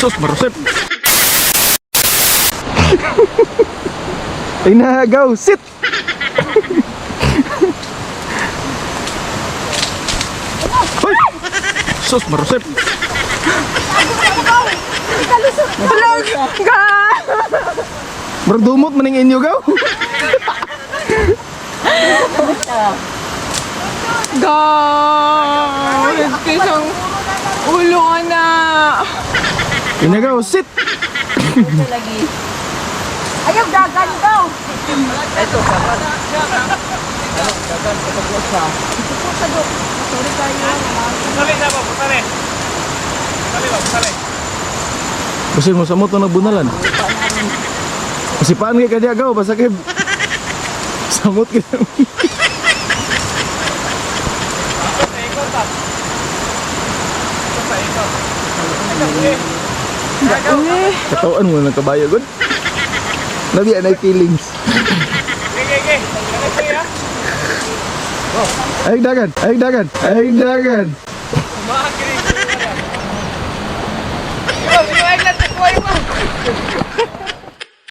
Sus, marusip. Ay nagaw, sit. Hoy! Sus, marusip. Berdumot maning inyo gaw. Gawin kisang ulo ka na. Inagaw, sit. Ayaw, dagan daw. Ito, dagan. Dagan, pataglo siya. Sorry kayo. Pusali na ba? Pusali. Pusali ba? Pusali. Basin mo sa moto nagbunalan. Kasi paan kay kanya gaw, basta kay samot ka. Katawan mo ng kabayo, good? Nabiyan ay feelings. Ay dagan, ay dagan, ay dagan.